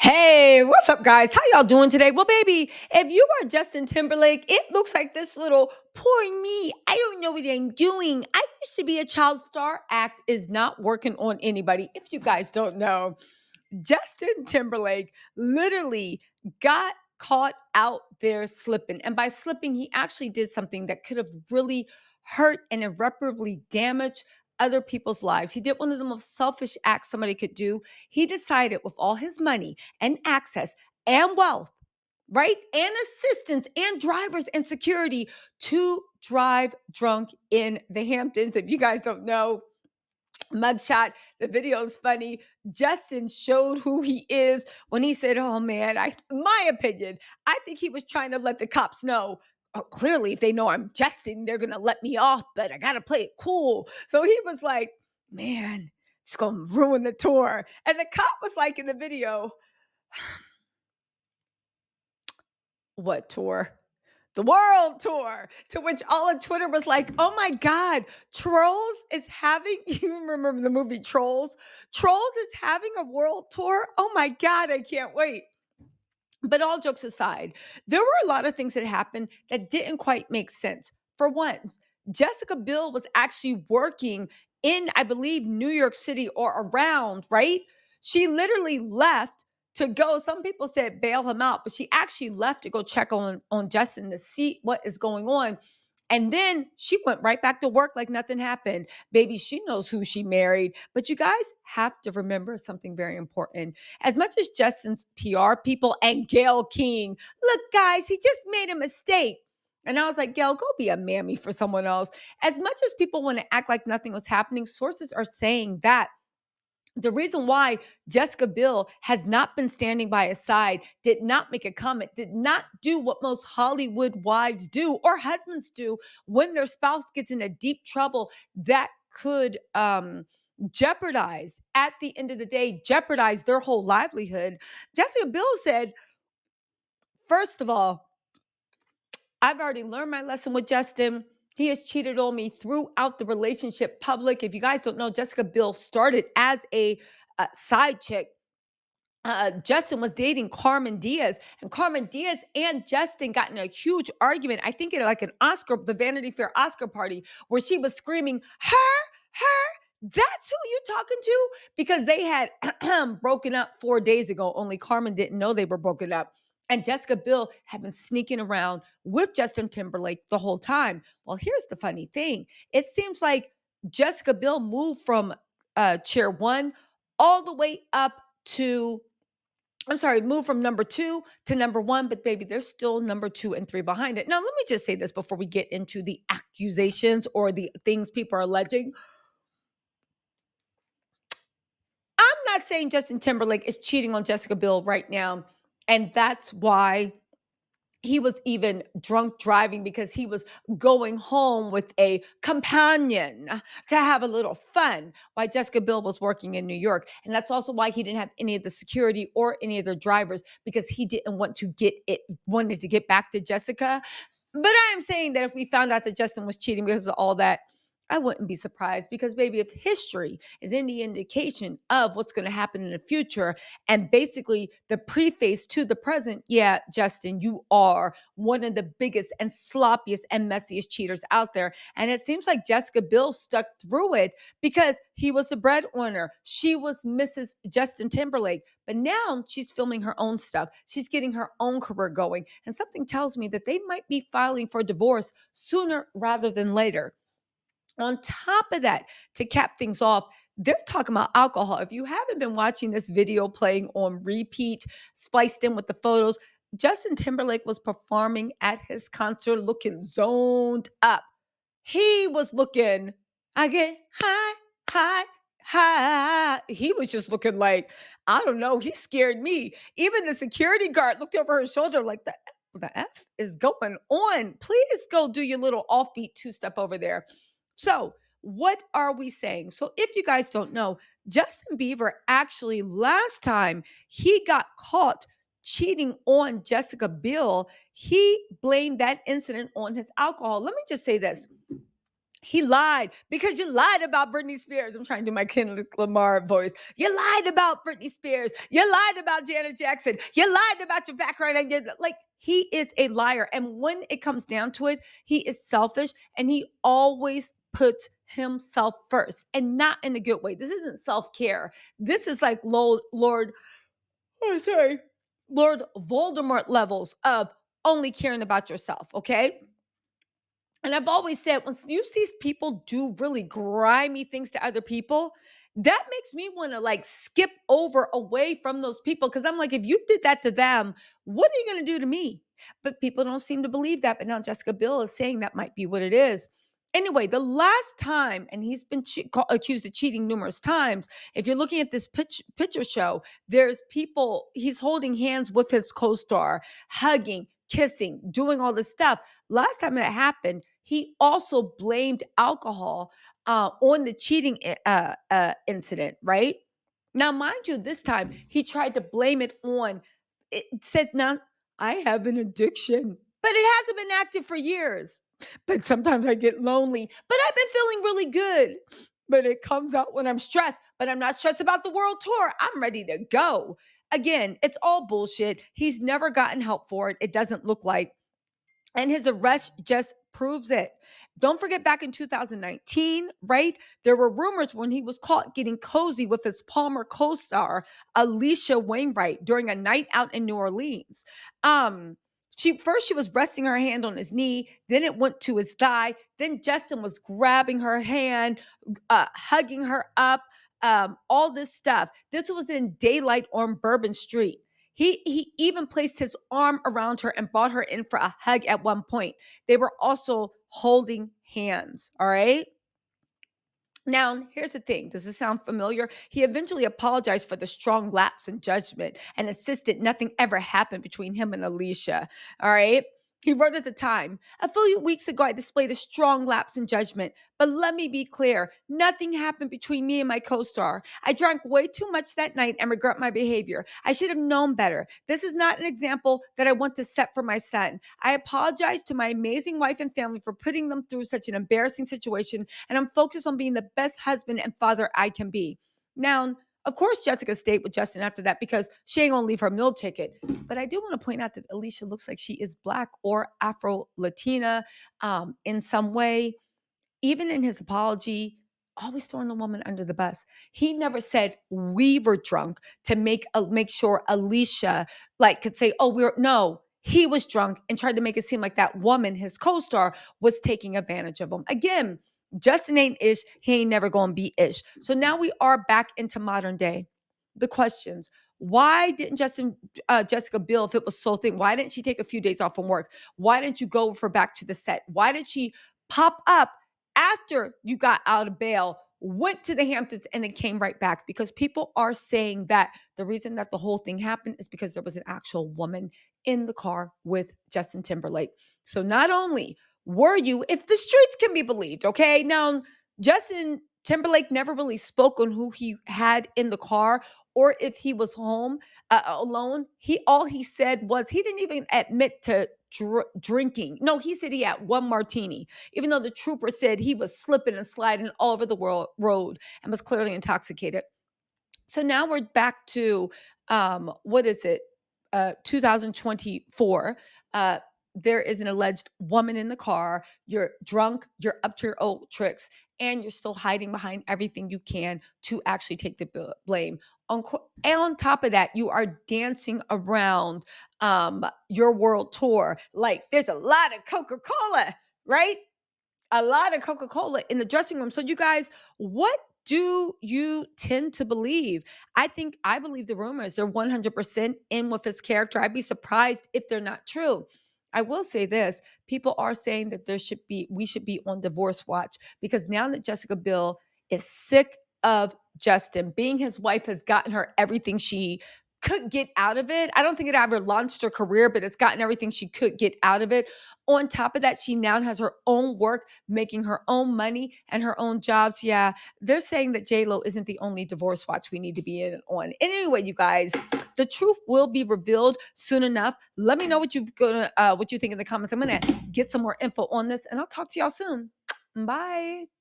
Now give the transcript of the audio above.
Hey, what's up, guys? How y'all doing today? Well, baby, if you are Justin Timberlake, it looks like this little poor me. I don't know what I'm doing. I used to be a child star act is not working on anybody. If you guys don't know, Justin Timberlake literally got caught out there slipping. And by slipping, he actually did something that could have really hurt and irreparably damaged other people's lives. He did one of the most selfish acts somebody could do. He decided with all his money and access and wealth, right? And assistance and drivers and security to drive drunk in the Hamptons. If you guys don't know, mugshot. The video is funny. Justin showed who he is when he said, "Oh man, my opinion, I think he was trying to let the cops know. Oh, clearly, if they know I'm Justin, they're gonna let me off, but I gotta play it cool." So he was like, "Man, it's gonna ruin the tour." And the cop was like in the video, "What tour?" The world tour, to which all of Twitter was like, "Oh my God, Trolls is having," you remember the movie Trolls? Trolls is having a world tour. Oh my God, I can't wait. But all jokes aside, there were a lot of things that happened that didn't quite make sense. For once, Jessica Biel was actually working in, I believe, New York City or around, right? She literally left to go. Some people said bail him out, but she actually left to go check on Justin to see what is going on. And then she went right back to work like nothing happened. Baby, she knows who she married. But you guys have to remember something very important. As much as Justin's PR people and Gail King, look, guys, he just made a mistake. And I was like, Gail, go be a mammy for someone else. As much as people want to act like nothing was happening, sources are saying that the reason why Jessica Biel has not been standing by his side, did not make a comment, did not do what most Hollywood wives do or husbands do when their spouse gets in a deep trouble that could jeopardize, at the end of the day, jeopardize their whole livelihood. Jessica Biel said, first of all, I've already learned my lesson with Justin. He has cheated on me throughout the relationship public. If you guys don't know, Jessica Biel started as a side chick. Justin was dating Carmen Diaz, and Carmen Diaz and Justin got in a huge argument. I think at like an Oscar, the Vanity Fair Oscar party, where she was screaming, her, that's who you talking to? Because they had broken up 4 days ago. Only Carmen didn't know they were broken up. And Jessica Biel had been sneaking around with Justin Timberlake the whole time. Well, here's the funny thing. It seems like Jessica Biel moved from chair one all the way up to, I'm sorry, move from number two to number one, but baby, there's still number two and three behind it. Now, let me just say this before we get into the accusations or the things people are alleging. I'm not saying Justin Timberlake is cheating on Jessica Biel right now, and that's why he was even drunk driving, because he was going home with a companion to have a little fun while Jessica Biel was working in New York. And that's also why he didn't have any of the security or any of the drivers, because he didn't want to wanted to get back to Jessica. But I am saying that if we found out that Justin was cheating because of all that, I wouldn't be surprised, because, baby, if history is any indication of what's going to happen in the future and basically the preface to the present, yeah, Justin, you are one of the biggest and sloppiest and messiest cheaters out there. And it seems like Jessica Biel stuck through it because he was the breadwinner. She was Mrs. Justin Timberlake. But now she's filming her own stuff. She's getting her own career going. And something tells me that they might be filing for divorce sooner rather than later. On top of that, to cap things off, they're talking about alcohol. If you haven't been watching this video playing on repeat, spliced in with the photos, Justin Timberlake was performing at his concert looking zoned up. He was looking, I get high, high, high. He was just looking like, I don't know, he scared me. Even the security guard looked over his shoulder like, the F is going on. Please go do your little offbeat two-step over there. So, what are we saying? So, if you guys don't know, Justin Bieber actually, last time he got caught cheating on Jessica Biel, he blamed that incident on his alcohol. Let me just say this. He lied because you lied about Britney Spears. I'm trying to do my Kendrick Lamar voice. You lied about Britney Spears. You lied about Janet Jackson. You lied about your background. And like, he is a liar. And when it comes down to it, he is selfish and he always puts himself first and not in a good way. This isn't self-care. This is like Lord Voldemort levels of only caring about yourself. Okay. And I've always said, when you see people do really grimy things to other people, that makes me want to like skip over away from those people. Cause I'm like, if you did that to them, what are you going to do to me? But people don't seem to believe that. But now Jessica Biel is saying that might be what it is. Anyway, the last time, and he's been accused of cheating numerous times. If you're looking at this picture show, there's people, he's holding hands with his co star, hugging, kissing, doing all this stuff. Last time that happened, he also blamed alcohol on the cheating incident, right? Now, mind you, this time he tried to blame it on, it said, now, I have an addiction, but it hasn't been active for years. But sometimes I get lonely, but I've been feeling really good. But it comes out when I'm stressed, but I'm not stressed about the world tour. I'm ready to go. Again, it's all bullshit. He's never gotten help for it. It doesn't look like. And his arrest just proves it. Don't forget back in 2019, right? There were rumors when he was caught getting cozy with his Palmer co-star, Alicia Wainwright, during a night out in New Orleans. She was resting her hand on his knee, then it went to his thigh, then Justin was grabbing her hand, hugging her up, all this stuff. This was in daylight on Bourbon Street. He even placed his arm around her and brought her in for a hug at one point. They were also holding hands, all right? Now, here's the thing. Does this sound familiar? He eventually apologized for the strong lapse in judgment and insisted nothing ever happened between him and Alicia. All right. He wrote at the time, a few weeks ago, I displayed a strong lapse in judgment. But let me be clear, nothing happened between me and my co-star. I drank way too much that night and regret my behavior. I should have known better. This is not an example that I want to set for my son. I apologize to my amazing wife and family for putting them through such an embarrassing situation, and I'm focused on being the best husband and father I can be. Now, of course, Jessica stayed with Justin after that because she ain't gonna leave her meal ticket. But I do want to point out that Alicia looks like she is Black or Afro-Latina in some way. Even in his apology, always throwing the woman under the bus. He never said we were drunk to make sure Alicia like could say, "Oh, we're no." He was drunk and tried to make it seem like that woman, his co-star, was taking advantage of him. Again, Justin ain't ish. He ain't never gonna be ish. So now we are back into modern day. The questions. Why didn't Jessica Biel, if it was so thing, why didn't she take a few days off from work? Why didn't you go with her back to the set? Why did she pop up after you got out of bail, went to the Hamptons, and then came right back? Because people are saying that the reason that the whole thing happened is because there was an actual woman in the car with Justin Timberlake. So not only were you, if the streets can be believed, okay? Now, Justin Timberlake never really spoke on who he had in the car or if he was home alone. All he said was he didn't even admit to drinking. No, he said he had one martini, even though the trooper said he was slipping and sliding all over the road and was clearly intoxicated. So now we're back to what is it? 2024. There is an alleged woman in the car. You're drunk, you're up to your old tricks, and you're still hiding behind everything you can to actually take the blame. On top of that, you are dancing around your world tour like there's a lot of Coca-Cola, right? A lot of Coca-Cola in the dressing room. So you guys, what do you tend to believe? I believe the rumors. They're 100% in with his character. I'd be surprised if they're not true. I will say this. People are saying that we should be on divorce watch because now that Jessica Biel is sick of Justin, being his wife has gotten her everything she could get out of it. I don't think it ever launched her career, but it's gotten everything she could get out of it. On top of that, she now has her own work, making her own money and her own jobs. Yeah, they're saying that J-Lo isn't the only divorce watch we need to be in on. And anyway, you guys, the truth will be revealed soon enough. Let me know what you think in the comments. I'm gonna get some more info on this, and I'll talk to y'all soon. Bye.